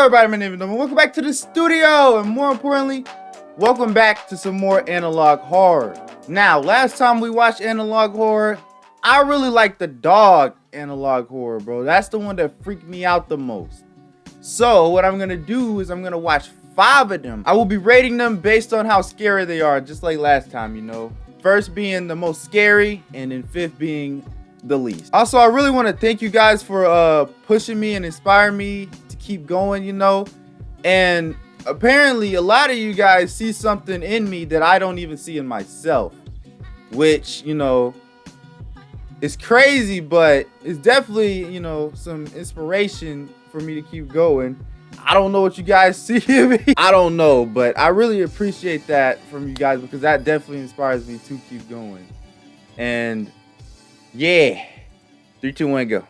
everybody, my name is Nova. Welcome back to the studio, and more importantly, welcome back to some more analog horror. Now, last time we watched analog horror, I really like the dog analog horror, bro. That's the one that freaked me out the most. So what I'm gonna do is I'm gonna watch 5 of them. I will be rating them based on how scary they are, just like last time, you know. First being the most scary, and then 5th being the least. Also, I really want to thank you guys for pushing me and inspiring me to keep going, you know. And apparently a lot of you guys see something in me that I don't even see in myself, which, you know, it's crazy, but it's definitely, you know, some inspiration for me to keep going. I don't know what you guys see in me. I don't know, but I really appreciate that from you guys, because that definitely inspires me to keep going. And yeah, 3, 2, 1, go.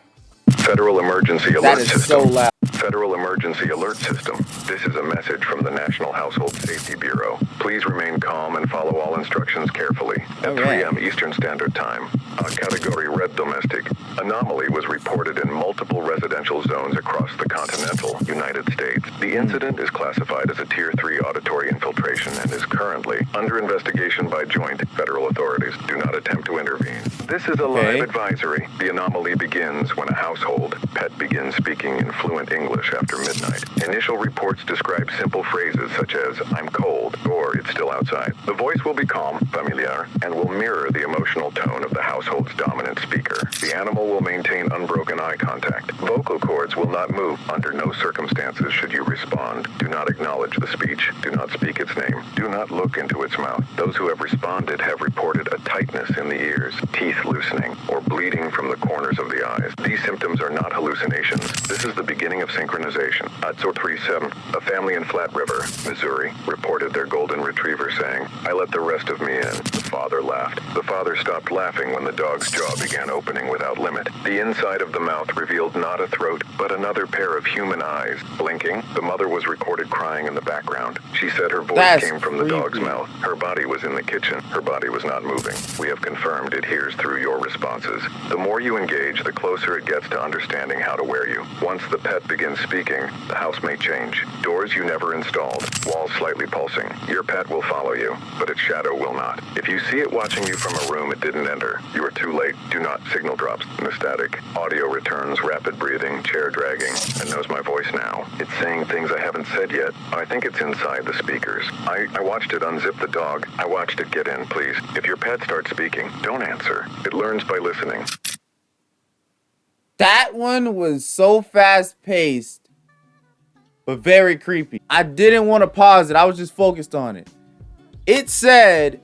Federal Emergency Alert That is System. so loud. Federal Emergency Alert System. This is a message from the National Household Safety Bureau. Please remain calm and follow all instructions carefully. At 3 a.m. Eastern Standard Time, a Category Red domestic anomaly was reported in multiple residential zones across the continental United States. The incident is classified as a Tier 3 auditory infiltration and is currently under investigation by joint federal authorities. Do not attempt to intervene. This is a live advisory. The anomaly begins when a household pet begins speaking in fluent English after midnight. Initial reports describe simple phrases such as, "I'm cold," or "It's still outside." The voice will be calm, familiar, and will mirror the emotional tone of the household's dominant speaker. The animal will maintain unbroken eye contact. Vocal cords will not move. Under no circumstances should you respond. Do not acknowledge the speech. Do not speak its name. Do not look into its mouth. Those who have responded have reported a tightness in the ears, teeth loosening, or bleeding from the corners of the eyes. These symptoms are not hallucinations. This is the beginning of synchronization. Atzo 37, a family in Flat River, Missouri, reported their golden retriever saying, "I let the rest of me in." The father laughed. The father stopped laughing when the dog's jaw began opening without limit. The inside of the mouth revealed not a throat, but another pair of human eyes. Blinking, the mother was recorded crying in the background. She said her voice came from the dog's mouth. Her body was in the kitchen. Her body was not moving. We have confirmed it hears through your responses. The more you engage, the closer it gets to understanding how to wear you. Once the pet begins speaking, the house may change. Doors you never installed, walls slightly pulsing. Your pet will follow you, but its shadow will not. If you see it watching you from a room it didn't enter, you are too late. Do not signal drops. The static, audio returns, rapid breathing, chair dragging. It knows my voice now. It's saying things I haven't said yet. I think it's inside the speakers. I watched it unzip the dog. I watched it get in, please. If your pet starts speaking, don't answer. It learns by listening. That one was so fast-paced, but very creepy. I didn't want to pause it. I was just focused on it. It said,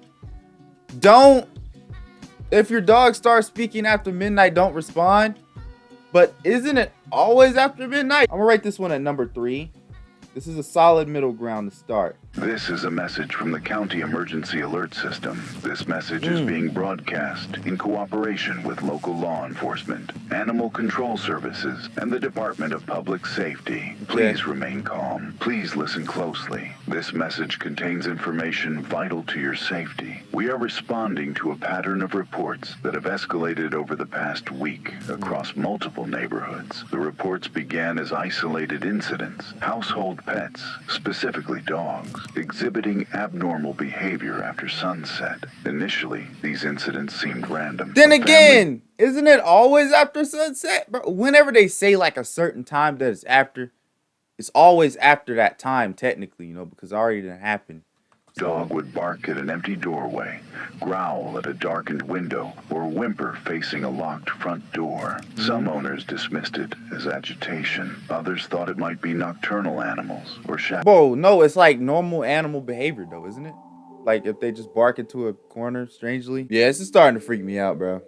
if your dog starts speaking after midnight, don't respond. But isn't it always after midnight? I'm gonna rate this one at number 3. This is a solid middle ground to start. This is a message from the County Emergency Alert System. This message is being broadcast in cooperation with local law enforcement, animal control services, and the Department of Public Safety. Please remain calm. Please listen closely. This message contains information vital to your safety. We are responding to a pattern of reports that have escalated over the past week across multiple neighborhoods. The reports began as isolated incidents. Household pets, specifically dogs, exhibiting abnormal behavior after sunset. Initially, these incidents seemed random. Then again, isn't it always after sunset? Bro, whenever they say like a certain time that it's after, it's always after that time technically, you know, because it already didn't happen. Dog would bark at an empty doorway, growl at a darkened window, or whimper facing a locked front door. Some owners dismissed it as agitation. Others thought it might be nocturnal animals or shadows. Bro, no, it's like normal animal behavior though, isn't it? Like if they just bark into a corner strangely. Yeah, this is starting to freak me out, bro.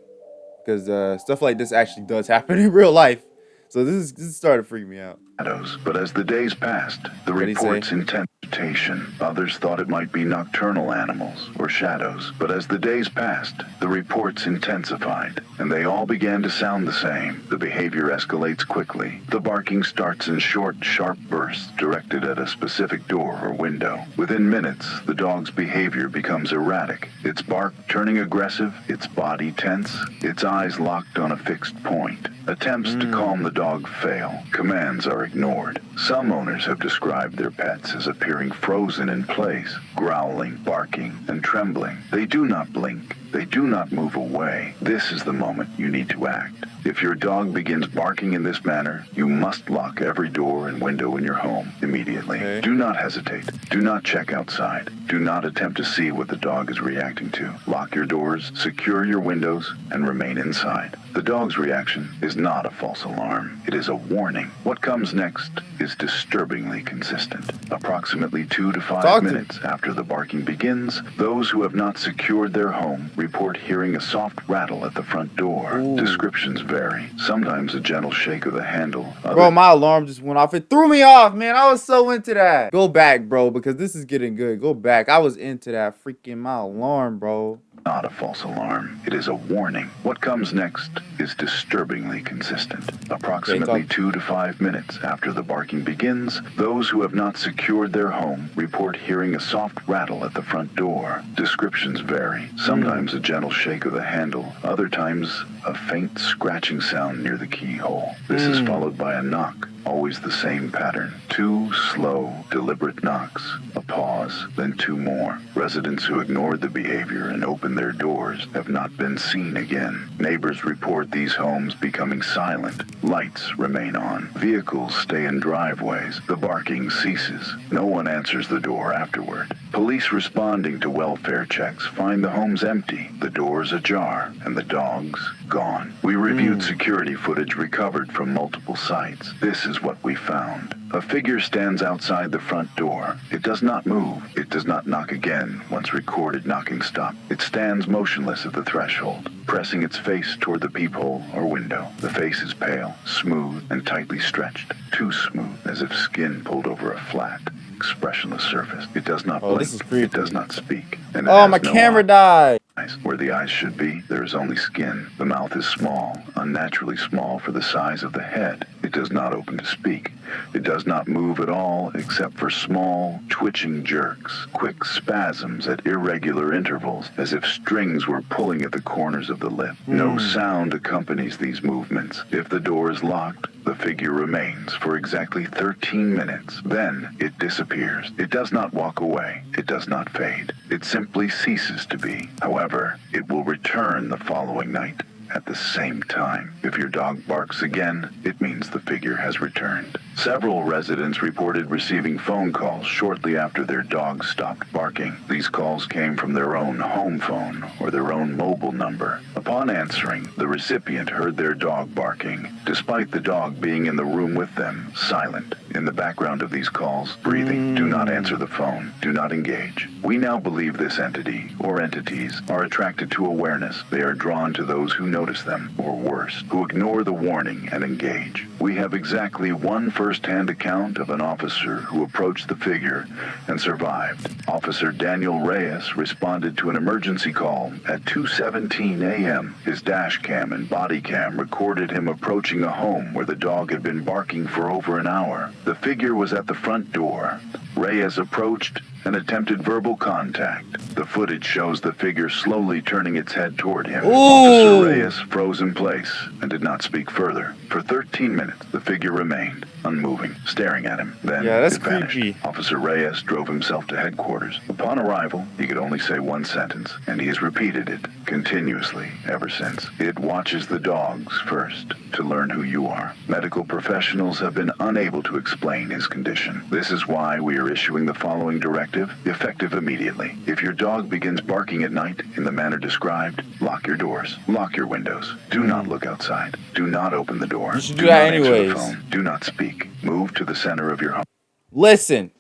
Because stuff like this actually does happen in real life. So this is starting to freak me out. But as the days passed, the reports intensed hesitation. Others thought it might be nocturnal animals or shadows. But as the days passed, the reports intensified, and they all began to sound the same. The behavior escalates quickly. The barking starts in short, sharp bursts directed at a specific door or window. Within minutes, the dog's behavior becomes erratic. Its bark turning aggressive, its body tense, its eyes locked on a fixed point. Attempts to calm the dog fail. Commands are ignored. Some owners have described their pets as appearing frozen in place, growling, barking, and trembling. They do not blink. They do not move away. This is the moment you need to act. If your dog begins barking in this manner, you must lock every door and window in your home immediately. Okay. Do not hesitate. Do not check outside. Do not attempt to see what the dog is reacting to. Lock your doors, secure your windows, and remain inside. The dog's reaction is not a false alarm. It is a warning. What comes next is disturbingly consistent. Approximately 2 to 5 minutes after the barking begins, those who have not secured their home report hearing a soft rattle at the front door. Ooh. Descriptions vary. Sometimes a gentle shake of the handle. Bro, my alarm just went off. It threw me off, man. I was so into that. Go back, bro, because this is getting good. Go back. I was into that. Freaking my alarm, bro. Not a false alarm. It is a warning. What comes next is disturbingly consistent. Approximately 2 to 5 minutes after the barking begins, those who have not secured their home report hearing a soft rattle at the front door. Descriptions vary. Sometimes a gentle shake of the handle, other times a faint scratching sound near the keyhole. This is followed by a knock. Always the same pattern. 2 slow, deliberate knocks. A pause, then 2 more. Residents who ignored the behavior and opened their doors have not been seen again. Neighbors report these homes becoming silent. Lights remain on. Vehicles stay in driveways. The barking ceases. No one answers the door afterward. Police responding to welfare checks find the homes empty, the doors ajar, and the dogs gone. We reviewed security footage recovered from multiple sites. This is what we found. A figure stands outside the front door. It does not move. It does not knock again once recorded knocking stop. It stands motionless at the threshold, pressing its face toward the peephole or window. The face is pale, smooth, and tightly stretched. Too smooth, as if skin pulled over a flat, expressionless surface. It does not blink. This is creepy. It does not speak. And it Oh, has my no camera eyes. died. Where the eyes should be, there is only skin. The mouth is small, unnaturally small for the size of the head. It does not open to speak. It does not move at all except for small, twitching jerks, quick spasms at irregular intervals, as if strings were pulling at the corners of the lip. No sound accompanies these movements. If the door is locked, the figure remains for exactly 13 minutes. Then it disappears. It does not walk away. It does not fade. It simply ceases to be. However, it will return the following night at the same time. If your dog barks again, it means the figure has returned. Several residents reported receiving phone calls shortly after their dogs stopped barking. These calls came from their own home phone or their own mobile number. Upon answering, the recipient heard their dog barking, despite the dog being in the room with them, silent. In the background of these calls, breathing. Do not answer the phone. Do not engage. We now believe this entity or entities are attracted to awareness. They are drawn to those who notice them, or worse, who ignore the warning and engage. We have exactly one first-hand account of an officer who approached the figure and survived. Officer Daniel Reyes responded to an emergency call at 2:17 a.m. His dash cam and body cam recorded him approaching a home where the dog had been barking for over an hour. The figure was at the front door. Reyes approached and attempted verbal contact. The footage shows the figure slowly turning its head toward him. Officer Reyes froze in place and did not speak further. For 13 minutes, the figure remained, unmoving, staring at him. Then that's it vanished. creepy. Officer Reyes drove himself to headquarters. Upon arrival, he could only say one sentence, and he has repeated it continuously ever since. It watches the dogs first to learn who you are. Medical professionals have been unable to explain his condition. This is why we are issuing the following directive, effective immediately. If your dog begins barking at night in the manner described, lock your doors, lock your windows. Do not look outside. Do not open the door. You should Do do that not answer anyways. the phone. Do not speak. Move to the center of your home. Listen,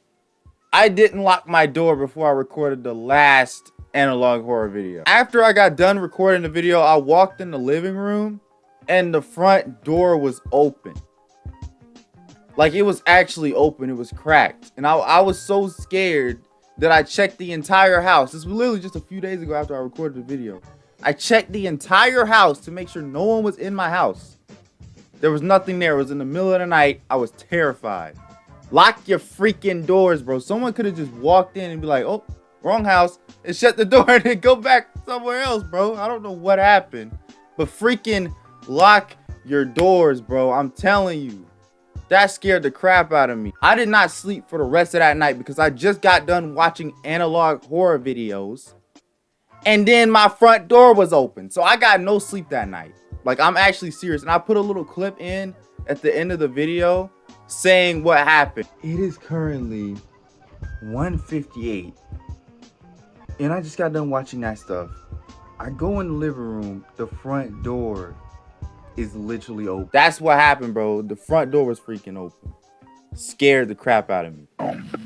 I didn't lock my door before I recorded the last analog horror video. After I got done recording the video, I walked in the living room and the front door was open. Like, it was actually open. It was cracked. And I was so scared that I checked the entire house. This was literally just a few days ago after I recorded the video. I checked the entire house to make sure no one was in my house. There was nothing there. It was in the middle of the night. I was terrified. Lock your freaking doors, bro. Someone could have just walked in and be like, oh, wrong house, and shut the door and then go back somewhere else, bro. I don't know what happened. But freaking lock your doors, bro. I'm telling you. That scared the crap out of me. I did not sleep for the rest of that night because I just got done watching analog horror videos. And then my front door was open. So I got no sleep that night. Like, I'm actually serious. And I put a little clip in at the end of the video saying what happened. It is currently 1:58. And I just got done watching that stuff. I go in the living room. The front door is literally open. That's what happened, bro. The front door was freaking open. Scared the crap out of me.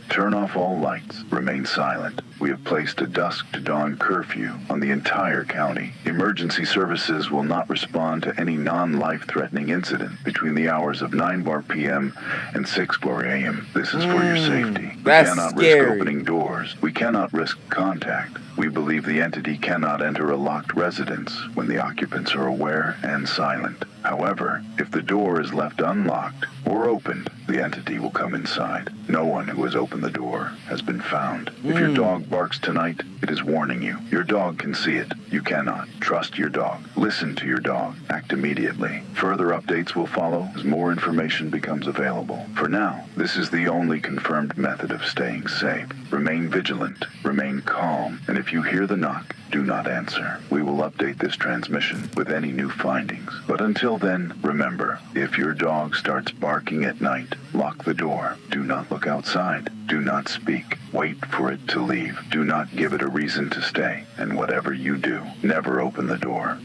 Turn off all lights. Remain silent. We have placed a dusk to dawn curfew on the entire county. Emergency services will not respond to any non-life-threatening incident between the hours of 9 p.m. and 6 a.m. This is for your safety. We cannot risk opening doors. We cannot risk contact. We believe the entity cannot enter a locked residence when the occupants are aware and silent. However, if the door is left unlocked or opened, the entity will come inside. No one who has opened the door has been found. If your dog barks tonight, it is warning you. Your dog can see it. You cannot. Trust your dog. Listen to your dog. Act immediately. Further updates will follow as more information becomes available. For now, this is the only confirmed method of staying safe. Remain vigilant. Remain calm. And if you hear the knock, do not answer. We will update this transmission with any new findings. But until then, remember, if your dog starts barking at night, lock the door. Do not look outside. Do not speak. Wait for it to leave. Do not give it a reason to stay. And whatever you do, never open the door.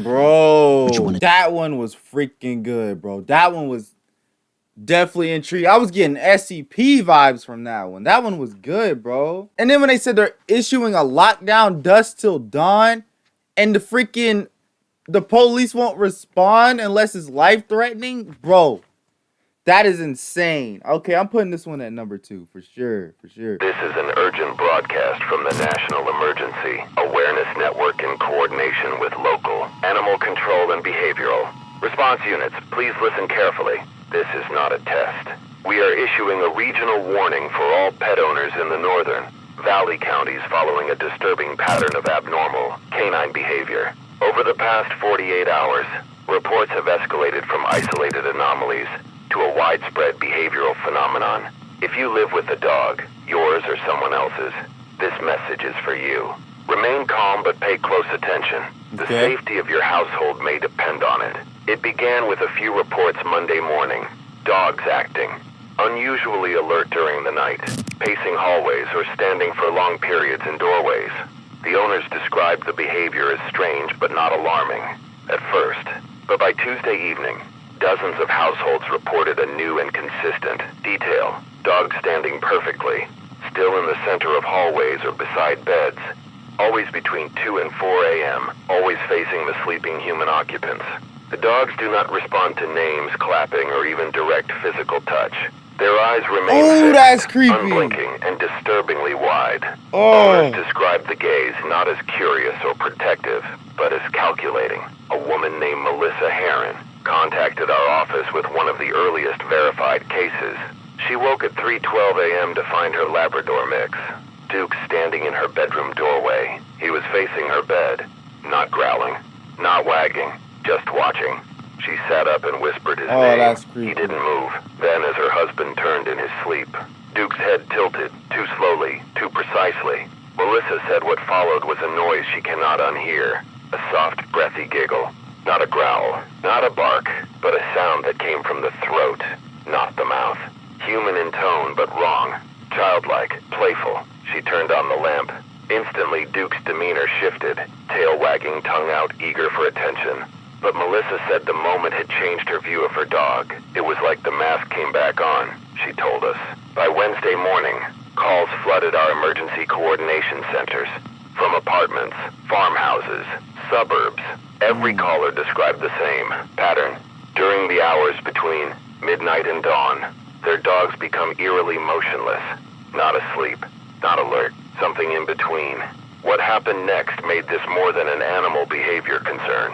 Bro. That one was freaking good, bro. That one was definitely intrigued. I was getting SCP vibes from that one. That one was good, bro. And then when they said they're issuing a lockdown dusk till dawn, and the police won't respond unless it's life-threatening, bro. That is insane. Okay, I'm putting this one at number 2 for sure, for sure. This is an urgent broadcast from the National Emergency Awareness Network in coordination with local animal control and behavioral response units. Please listen carefully. This is not a test. We are issuing a regional warning for all pet owners in the northern Valley counties following a disturbing pattern of abnormal canine behavior. Over the past 48 hours, reports have escalated from isolated anomalies to a widespread behavioral phenomenon. If you live with a dog, yours or someone else's, this message is for you. Remain calm but pay close attention. The safety of your household may depend on it. It began with a few reports Monday morning. Dogs acting unusually alert during the night, pacing hallways or standing for long periods in doorways. The owners described the behavior as strange but not alarming at first. But by Tuesday evening, dozens of households reported a new and consistent detail. Dogs standing perfectly, still in the center of hallways or beside beds, always between 2 and 4 a.m., always facing the sleeping human occupants. The dogs do not respond to names, clapping, or even direct physical touch. Their eyes remain fixed, unblinking, and disturbingly wide. Owners describe the gaze not as curious or protective, but as calculating. A woman named Melissa Herron contacted our office with one of the earliest verified cases. She woke at 3:12 a.m. to find her Labrador mix, Duke, standing in her bedroom doorway. He was facing her bed, not growling, not wagging, just watching. She sat up and whispered his name. That's creepy. He didn't move. Then, as her husband turned in his sleep, Duke's head tilted, too slowly, too precisely. Melissa said what followed was a noise she cannot unhear. A soft, breathy giggle. Not a growl, not a bark, but a sound that came from the throat, not the mouth. Human in tone, but wrong. Childlike, playful. She turned on the lamp. Instantly, Duke's demeanor shifted, tail wagging, tongue out, eager for attention. But Melissa said the moment had changed her view of her dog. It was like the mask came back on, she told us. By Wednesday morning, calls flooded our emergency coordination centers. From apartments, farmhouses, suburbs. Every caller described the same pattern. During the hours between midnight and dawn, their dogs become eerily motionless, not asleep, not alert, something in between. What happened next made this more than an animal behavior concern.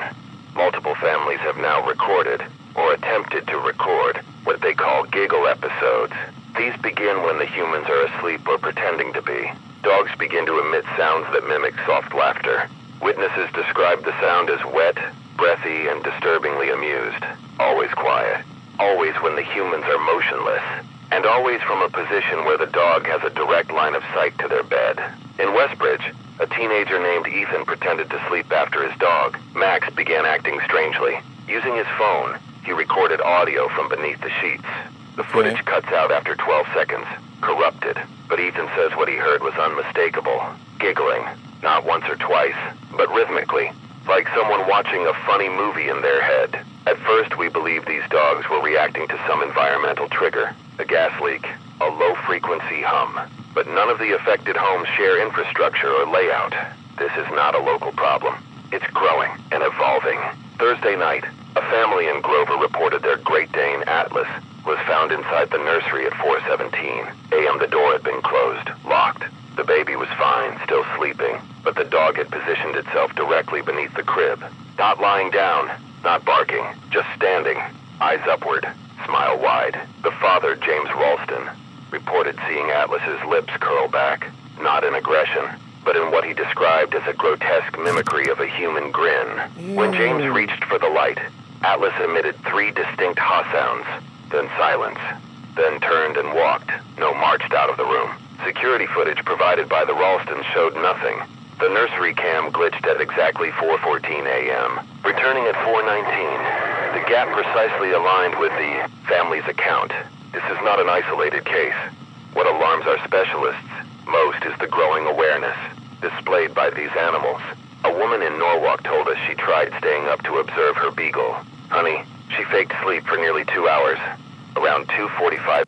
Multiple families have now recorded, or attempted to record, what they call giggle episodes. These begin when the humans are asleep or pretending to be. Dogs begin to emit sounds that mimic soft laughter. Witnesses describe the sound as wet, breathy, and disturbingly amused. Always quiet. Always when the humans are motionless. And always from a position where the dog has a direct line of sight to their bed. In Westbridge, a teenager named Ethan pretended to sleep after his dog, Max, began acting strangely. Using his phone, he recorded audio from beneath the sheets. The footage cuts out after 12 seconds, corrupted, but Ethan says what he heard was unmistakable. Giggling, not once or twice, but rhythmically, like someone watching a funny movie in their head. At first, we believed these dogs were reacting to some environmental trigger, a gas leak, a low-frequency hum. But none of the affected homes share infrastructure or layout. This is not a local problem. It's growing and evolving. Thursday night, a family in Grover reported their Great Dane, Atlas, was found inside the nursery at 4:17 a.m. The door had been closed, locked. The baby was fine, still sleeping, but the dog had positioned itself directly beneath the crib. Not lying down, not barking, just standing, eyes upward, smile wide. The father, James Ralston, reported seeing Atlas's lips curl back, not in aggression, but in what he described as a grotesque mimicry of a human grin. When James reached for the light, Atlas emitted 3 distinct ha sounds, then silence, then turned and walked, no marched out of the room. Security footage provided by the Ralstons showed nothing. The nursery cam glitched at exactly 4:14 a.m., returning at 4:19. The gap precisely aligned with the family's account. This is not an isolated case. What alarms our specialists most is the growing awareness displayed by these animals. A woman in Norwalk told us she tried staying up to observe her beagle. Honey, she faked sleep for nearly 2 hours. Around 2:45.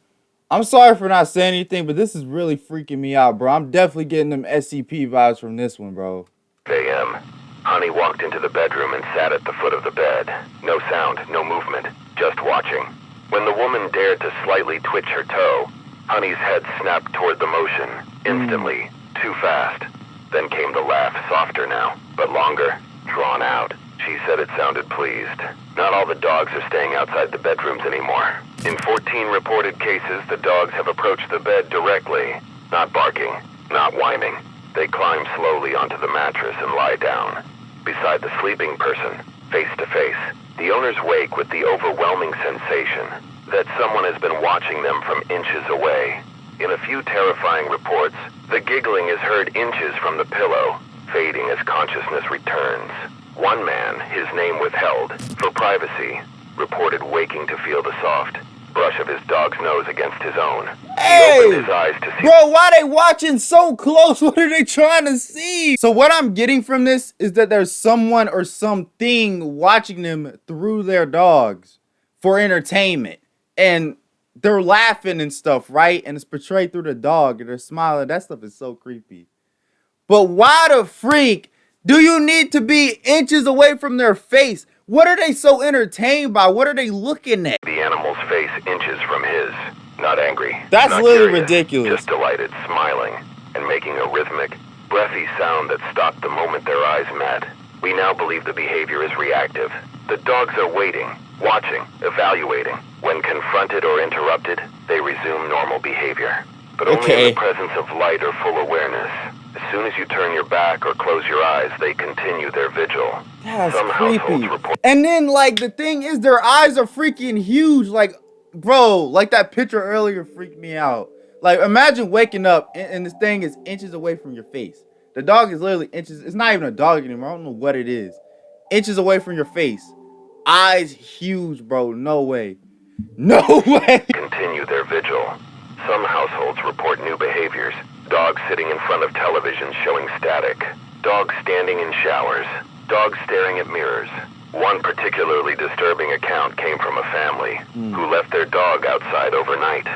I'm sorry for not saying anything, but this is really freaking me out, bro. I'm definitely getting them SCP vibes from this one, bro. a.m. Honey walked into the bedroom and sat at the foot of the bed. No sound, no movement, just watching. When the woman dared to slightly twitch her toe, Honey's head snapped toward the motion, instantly, too fast. Then came the laugh, softer now, but longer, drawn out. She said it sounded pleased. Not all the dogs are staying outside the bedrooms anymore. In 14 reported cases, the dogs have approached the bed directly, not barking, not whining. They climb slowly onto the mattress and lie down, beside the sleeping person, face to face. The owners wake with the overwhelming sensation that someone has been watching them from inches away. In a few terrifying reports, the giggling is heard inches from the pillow, fading as consciousness returns. One man, his name withheld, for privacy, reported waking to feel the soft brush of his dog's nose against his own. Hey! He opened his eyes to see— Bro, why they watching so close? What are they trying to see? So what I'm getting from this is that there's someone or something watching them through their dogs for entertainment. And they're laughing and stuff, right? And it's portrayed through the dog and they're smiling. That stuff is so creepy. But why the freak do you need to be inches away from their face? What are they so entertained by? What are they looking at? the animal's face inches from his. Not angry. That's not literally curious, ridiculous. Just delighted, smiling, and making a rhythmic, breathy sound that stopped the moment their eyes met. We now believe the behavior is reactive. The dogs are waiting, watching, evaluating. When confronted or interrupted, they resume normal behavior. But only in the presence of light or full awareness. As soon as you turn your back or close your eyes, they continue their vigil. That's Some creepy. households report— And then, like, the thing is, their eyes are freaking huge. Like, bro, like that picture earlier freaked me out. Like, imagine waking up and this thing is inches away from your face. The dog is literally inches. It's not even a dog anymore. I don't know what it is. Inches away from your face. Eyes huge, bro. No way. No way. continue their vigil. Some households report new behaviors. Dogs sitting in front of televisions showing static. Dogs standing in showers. Dogs staring at mirrors. One particularly disturbing account came from a family who left their dog outside overnight.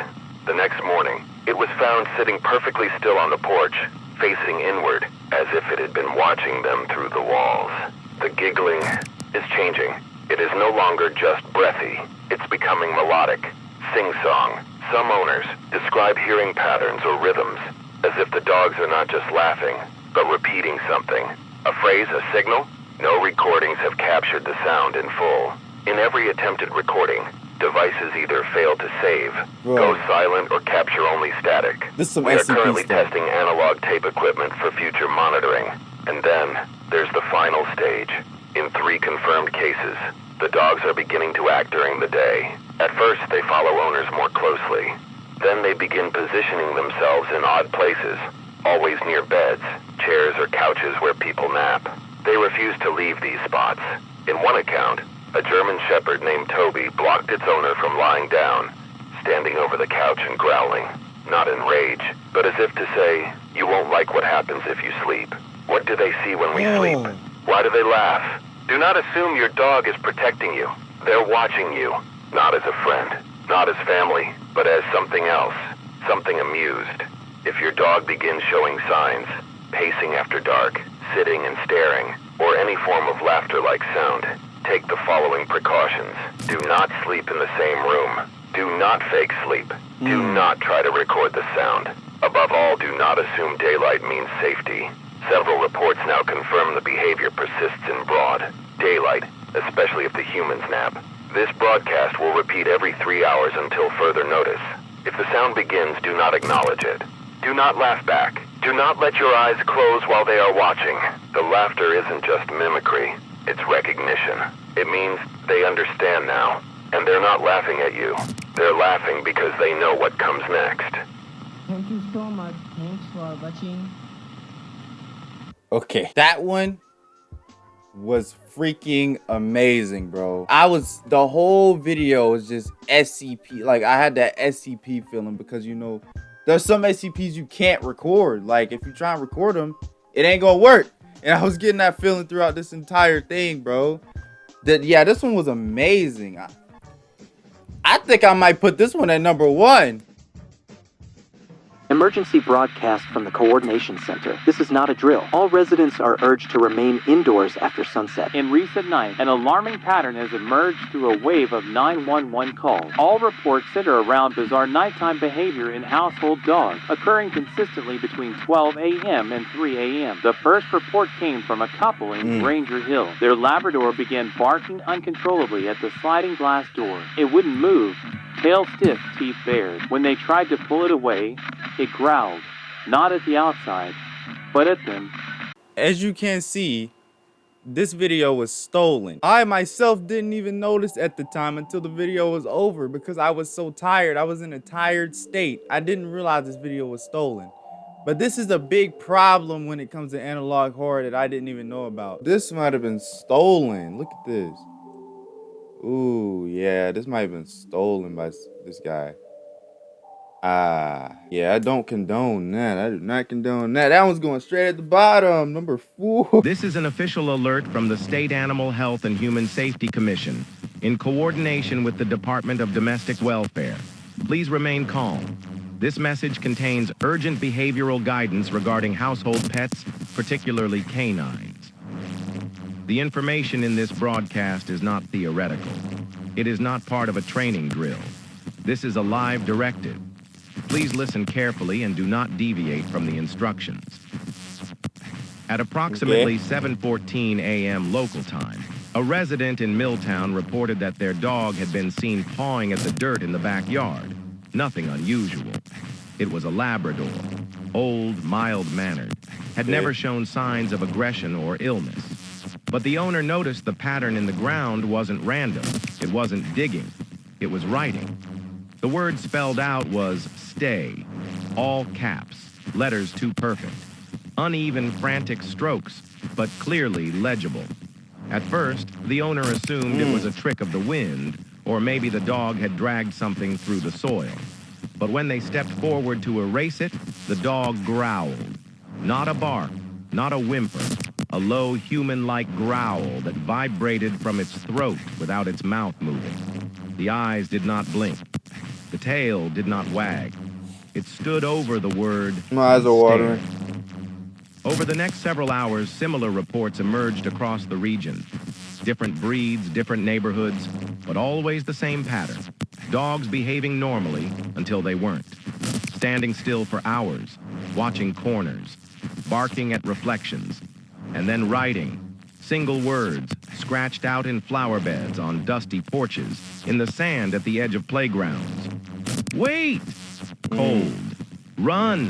The next morning, it was found sitting perfectly still on the porch, facing inward, as if it had been watching them through the walls. The giggling is changing. It It is no longer just breathy. It's becoming melodic, sing-song. Some owners describe hearing patterns or rhythms as if the dogs are not just laughing, but repeating something. A phrase, a signal? No recordings have captured the sound in full. In every attempted recording, devices either fail to save, go silent, or capture only static. We are currently testing analog tape equipment for future monitoring. And then, there's the final stage. In 3 confirmed cases, the dogs are beginning to act during the day. At first, they follow owners more closely. Then they begin positioning themselves in odd places, always near beds, chairs, or couches where people nap. They refuse to leave these spots. In one account, a German Shepherd named Toby blocked its owner from lying down, standing over the couch and growling, not in rage, but as if to say, "You won't like what happens if you sleep." What do they see when we sleep? Why do they laugh? Do not assume your dog is protecting you. They're watching you, not as a friend, not as family, but as something else, something amused. If your dog begins showing signs, pacing after dark, sitting and staring, or any form of laughter-like sound, take the following precautions. Do not sleep in the same room. Do not fake sleep. Do not try to record the sound. Above all, do not assume daylight means safety. Several reports now confirm the behavior persists in broad daylight, especially if the humans nap. This broadcast will repeat every 3 hours until further notice. If the sound begins, do not acknowledge it. Do not laugh back. Do not let your eyes close while they are watching. The laughter isn't just mimicry, it's recognition. It means they understand now, and they're not laughing at you. They're laughing because they know what comes next. Thank you so much. Thanks for watching. Okay, that one was freaking amazing, bro. The whole video was just SCP. Like, I had that SCP feeling because, you know, there's some SCPs you can't record. Like, if you try and record them, it ain't gonna work. And I was getting that feeling throughout this entire thing, bro. Yeah, this one was amazing. I think I might put this one at #1. Emergency broadcast from the Coordination Center. This is not a drill. All residents are urged to remain indoors after sunset. In recent nights, an alarming pattern has emerged through a wave of 911 calls. All reports center around bizarre nighttime behavior in household dogs, occurring consistently between 12 a.m. and 3 a.m. The first report came from a couple in Ranger Hill. Their Labrador began barking uncontrollably at the sliding glass door. It wouldn't move. Tail stiff, teeth bared. When they tried to pull it away, it growled, not at the outside, but at them. As you can see, this video was stolen. I myself didn't even notice at the time until the video was over because I was so tired. I was in a tired state. I didn't realize this video was stolen. But this is a big problem when it comes to analog horror that I didn't even know about. This might have been stolen. Look at this. Ooh, yeah, this might have been stolen by this guy. Yeah, I don't condone that. I do not condone that. That one's going straight at the bottom, #4. This is an official alert from the State Animal Health and Human Safety Commission in coordination with the Department of Domestic Welfare. Please remain calm. This message contains urgent behavioral guidance regarding household pets, particularly canines. The information in this broadcast is not theoretical. It is not part of a training drill. This is a live directive. Please listen carefully and do not deviate from the instructions. At approximately 7:14 a.m. local time, a resident in Milltown reported that their dog had been seen pawing at the dirt in the backyard. Nothing unusual. It was a Labrador, old, mild-mannered, had never shown signs of aggression or illness. But the owner noticed the pattern in the ground wasn't random. It wasn't digging. It was writing. The word spelled out was stay, all caps, letters too perfect. Uneven, frantic strokes, but clearly legible. At first, the owner assumed it was a trick of the wind, or maybe the dog had dragged something through the soil. But when they stepped forward to erase it, the dog growled. Not a bark, not a whimper, a low human-like growl that vibrated from its throat without its mouth moving. The eyes did not blink. The tail did not wag. It stood over the word My eyes are watering. Over the next several hours, similar reports emerged across the region. Different breeds, different neighborhoods, but always the same pattern. Dogs behaving normally until they weren't. Standing still for hours, watching corners, barking at reflections, and then writing single words scratched out in flower beds on dusty porches, in the sand at the edge of playgrounds. Wait! Cold. Run!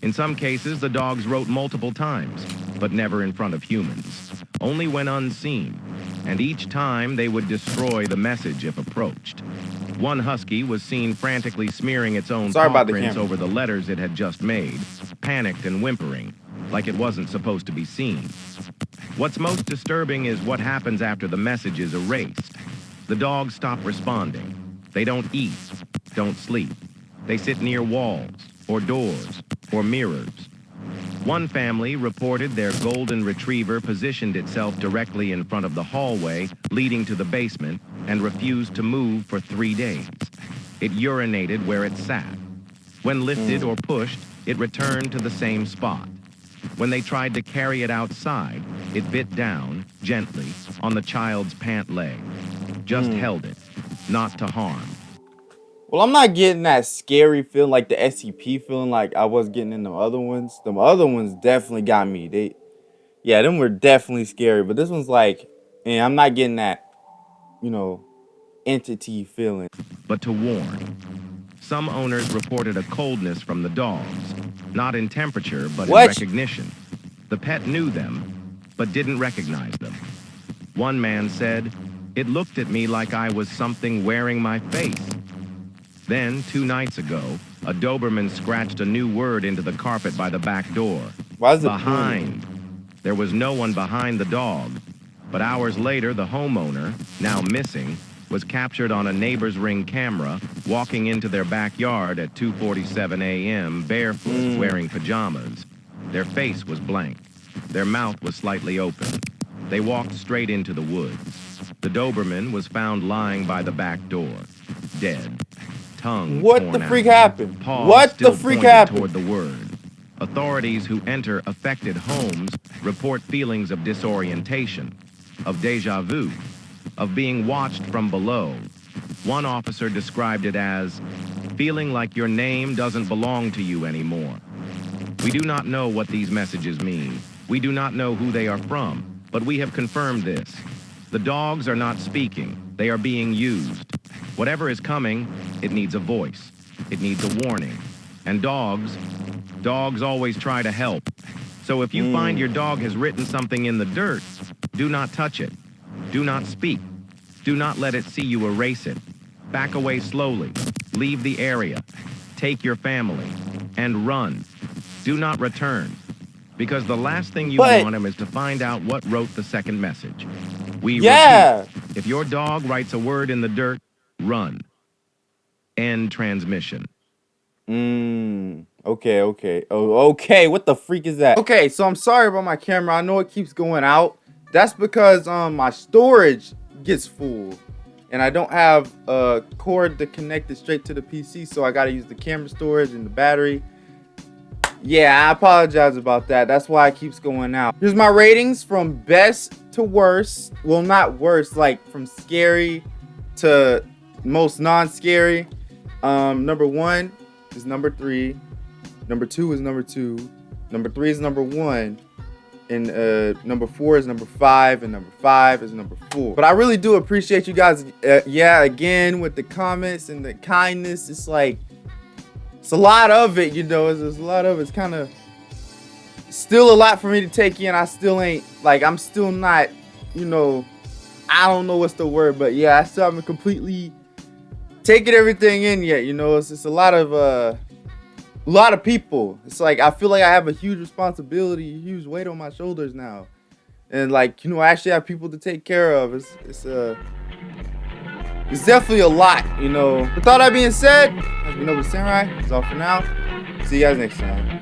In some cases, the dogs wrote multiple times, but never in front of humans, only when unseen, and each time they would destroy the message if approached. One husky was seen frantically smearing its own paw prints over the letters it had just made, panicked and whimpering, like it wasn't supposed to be seen. What's most disturbing is what happens after the message is erased. The dogs stop responding. They don't eat, don't sleep. They sit near walls, or doors, or mirrors. One family reported their golden retriever positioned itself directly in front of the hallway leading to the basement and refused to move for 3 days. It urinated where it sat. When lifted or pushed, it returned to the same spot. When they tried to carry it outside, it bit down, gently, on the child's pant leg. Just held it, not to harm. Well, I'm not getting that scary feeling like the SCP feeling like I was getting in the other ones. The other ones definitely got me. Yeah, them were definitely scary. But this one's like, and I'm not getting that, entity feeling. But to warn, some owners reported a coldness from the dogs, not in temperature, but in recognition. The pet knew them, but didn't recognize them. One man said, "It looked at me like I was something wearing my face." Then, 2 nights ago, a Doberman scratched a new word into the carpet by the back door. Why is it behind? There was no one behind the dog, but hours later, the homeowner, now missing, was captured on a neighbor's Ring camera walking into their backyard at 2:47 a.m. barefoot, wearing pajamas. Their face was blank. Their mouth was slightly open. They walked straight into the woods. The Doberman was found lying by the back door, dead. Tongue what the freak happened? Paws what the freak happened? Toward the word. Authorities who enter affected homes report feelings of disorientation, of deja vu, of being watched from below. One officer described it as feeling like your name doesn't belong to you anymore. We do not know what these messages mean. We do not know who they are from, but we have confirmed this. The dogs are not speaking. They are being used. Whatever is coming, it needs a voice. It needs a warning. And dogs always try to help. So if you find your dog has written something in the dirt, do not touch it. Do not speak. Do not let it see you erase it. Back away slowly. Leave the area. Take your family. And run. Do not return. Because the last thing you want him is to find out what wrote the second message. We repeat, if your dog writes a word in the dirt, run. End transmission. Okay. Oh, okay. What the freak is that? Okay, so I'm sorry about my camera. I know it keeps going out. That's because my storage gets full. And I don't have a cord to connect it straight to the PC, so I gotta use the camera storage and the battery. Yeah, I apologize about that. That's why it keeps going out. Here's my ratings from best to worst. Well, not worst, like from scary to most non-scary. Number 1 is number 3. Number 2 is number 2. Number 3 is number 1. And number 4 is number 5. And number 5 is number 4. But I really do appreciate you guys. Again, with the comments and the kindness. It's like, it's a lot of it, It's a lot of it. It's kind of still a lot for me to take in. I still ain't, like, I'm still not, I don't know what's the word, but yeah, I still haven't completely taken everything in yet. It's just a lot of people. It's like I feel like I have a huge responsibility, a huge weight on my shoulders now, and like I actually have people to take care of. It's definitely a lot, With all that being said, I've been Nova Samurai. That's all for now. See you guys next time.